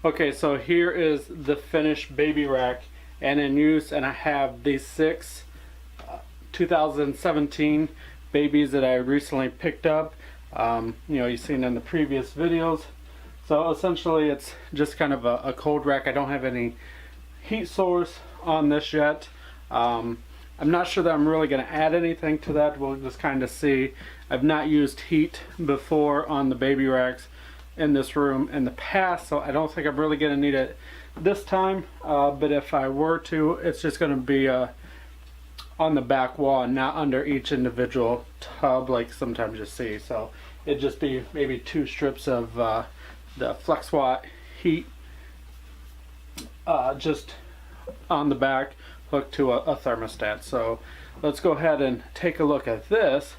Okay, so here is the finished baby rack and in use, and I have these 6 2017 babies that I recently picked up. You know, you've seen in the previous videos. So essentially it's just kind of a cold rack. I don't have any heat source on this yet. I'm not sure that I'm really going to add anything to that. We'll just kind of see. I've not used heat before on the baby racks in this room in the past, so I don't think I'm really going to need it this time, but if I were to, it's just going to be on the back wall and not under each individual tub like sometimes you see. So it'd just be maybe 2 strips of the flex watt heat just on the back, hooked to a thermostat. So let's go ahead and take a look at this,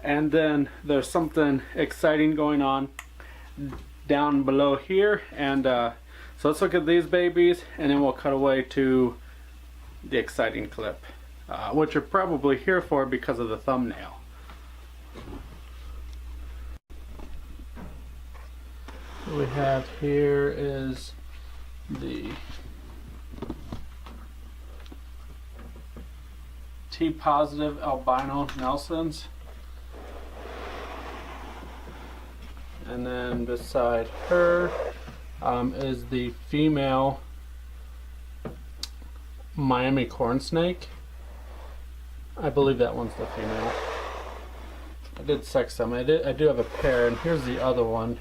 and then there's something exciting going on down below here, and so let's look at these babies and then we'll cut away to the exciting clip, which you're probably here for because of the thumbnail. What we have here is the T positive albino Nelsons. And then beside her is the female Miami corn snake. I believe that one's the female. I did sex them. I do have a pair, and here's the other one.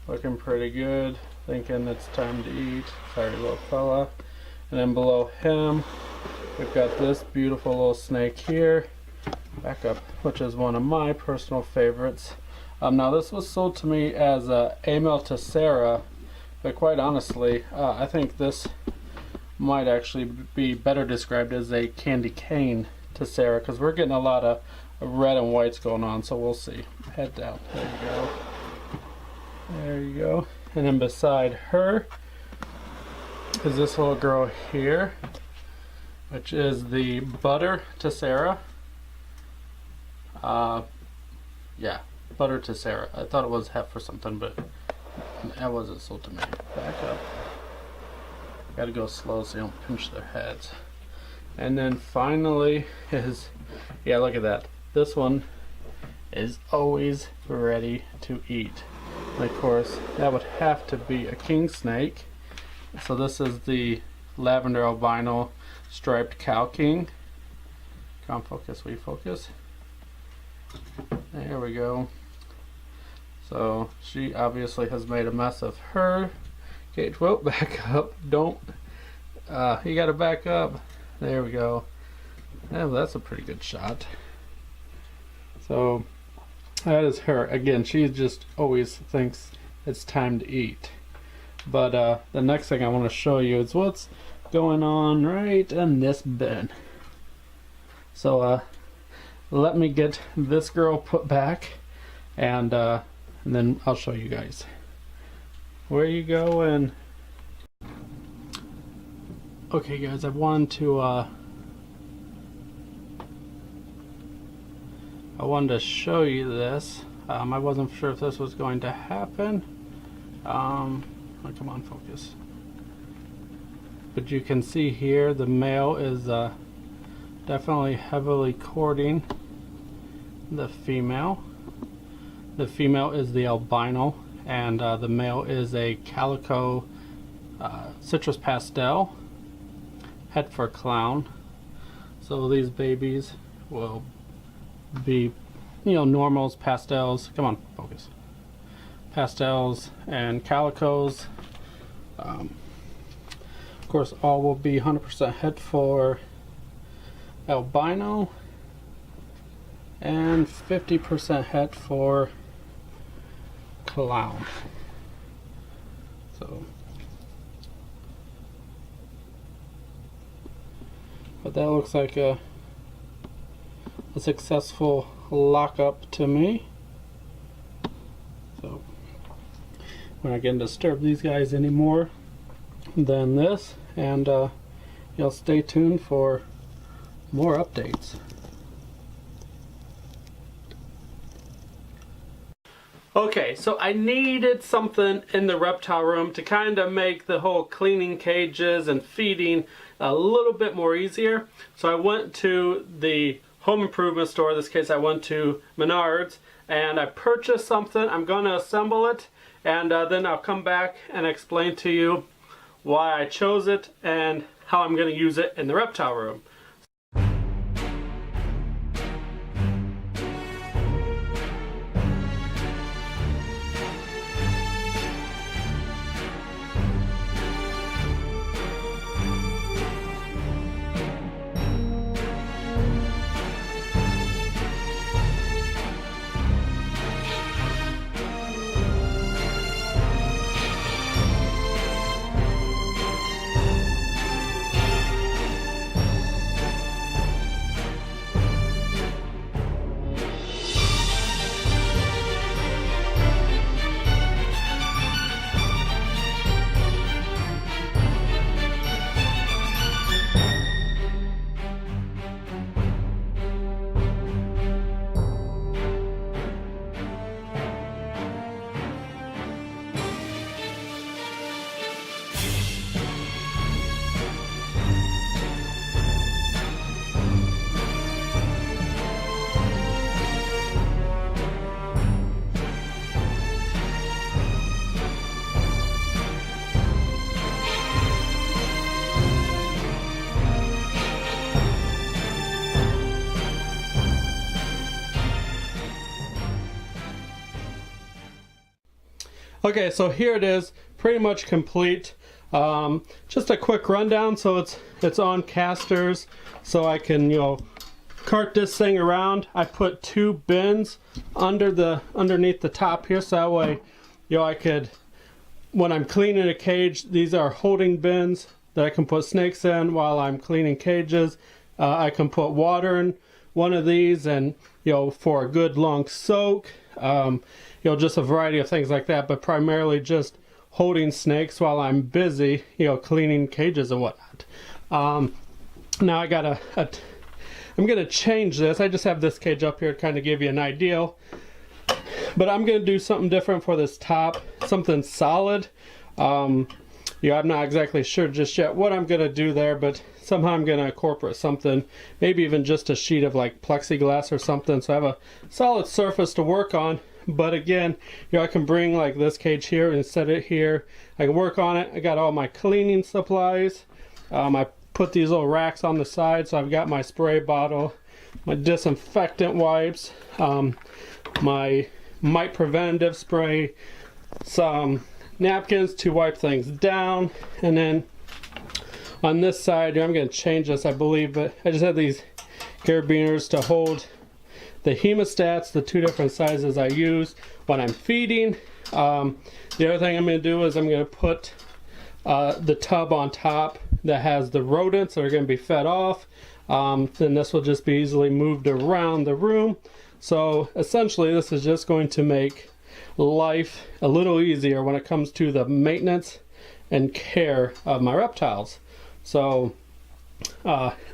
Looking pretty good. Thinking it's time to eat. Sorry, little fella. And then below him, we've got this beautiful little snake here. Back up, which is one of my personal favorites. Now this was sold to me as a Amel Tessera, but quite honestly, I think this might actually be better described as a candy cane Tessera, because we're getting a lot of red and whites going on, so we'll see. Head down. There you go. There you go. And then beside her is this little girl here, which is the Butter Tessera. Yeah, Butter Tessera. I thought it was Hef or something, but that wasn't sold to me. Back up. Gotta go slow so you don't pinch their heads. And then finally is, yeah, look at that. This one is always ready to eat. And of course, that would have to be a king snake. So this is the lavender albino striped cow king. Come on, focus, we focus. There we go. So she obviously has made a mess of her cage. Whoa, back up. Don't. You gotta back up. There we go. Yeah, well, that's a pretty good shot. So that is her. Again, she just always thinks it's time to eat. But the next thing I want to show you is what's going on right in this bin. So let me get this girl put back, and then I'll show you guys. Where you going? Okay guys, I wanted to show you this. I wasn't sure if this was going to happen. Oh, come on, focus. But you can see here the male is definitely heavily courting the female. The female is the albino, and the male is a calico citrus pastel, head for clown. So these babies will be, you know, normals, pastels. Come on, focus. Pastels and calicos. Of course, all will be 100% head for albino and 50% head for clown. So, but that looks like a successful lockup to me. So we're not going to disturb these guys anymore than this, and you'll stay tuned for more updates. Okay, so I needed something in the reptile room to kind of make the whole cleaning cages and feeding a little bit more easier. So I went to the home improvement store. In this case, I went to Menards, and I purchased something. I'm going to assemble it, and then I'll come back and explain to you why I chose it and how I'm going to use it in the reptile room. Okay, so here it is, pretty much complete. Just a quick rundown. So it's on casters, so I can, you know, cart this thing around. I put 2 bins underneath the top here, so that way, you know, I could, when I'm cleaning a cage, these are holding bins that I can put snakes in while I'm cleaning cages. I can put water in one of these, and, you know, for a good long soak. You know, just a variety of things like that, but primarily just holding snakes while I'm busy, you know, cleaning cages and whatnot. Now I got I'm gonna change this. I just have this cage up here to kind of give you an idea, but I'm gonna do something different for this top, something solid. You know, I'm not exactly sure just yet what I'm gonna do there, but somehow I'm gonna incorporate something, maybe even just a sheet of like plexiglass or something, so I have a solid surface to work on. But again, you know, I can bring like this cage here and set it here. I can work on it. I got all my cleaning supplies. I put these little racks on the side, so I've got my spray bottle, my disinfectant wipes, my mite preventative spray, some napkins to wipe things down, and then on this side here, I'm going to change this, I believe, but I just have these carabiners to hold the hemostats, the 2 different sizes I use when I'm feeding. The other thing I'm going to do is I'm going to put the tub on top that has the rodents that are going to be fed off. Then this will just be easily moved around the room. So essentially this is just going to make life a little easier when it comes to the maintenance and care of my reptiles. So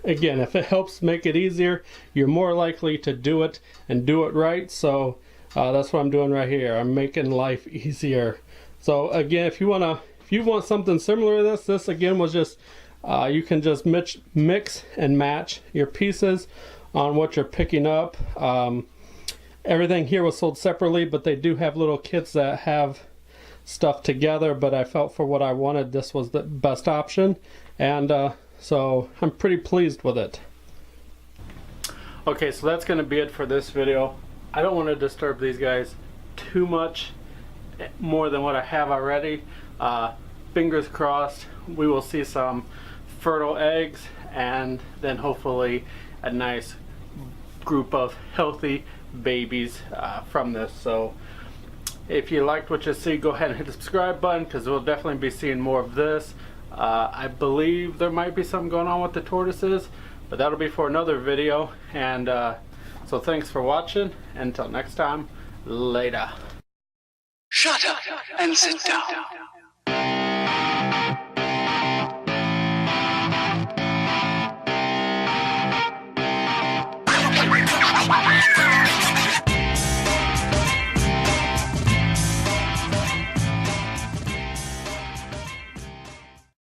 again, if it helps make it easier, you're more likely to do it and do it right. So that's what I'm doing right here. I'm making life easier. So again, if you want something similar to this again was just you can just mix and match your pieces on what you're picking up. Everything here was sold separately, but they do have little kits that have stuff together, but I felt for what I wanted, this was the best option, and so I'm pretty pleased with it. Okay, so that's going to be it for this video. I don't want to disturb these guys too much more than what I have already. Fingers crossed we will see some fertile eggs, and then hopefully a nice group of healthy babies from this. So if you liked what you see, go ahead and hit the subscribe button, because we'll definitely be seeing more of this. I believe there might be something going on with the tortoises, but that'll be for another video. And so thanks for watching. Until next time, later. Shut up and sit down.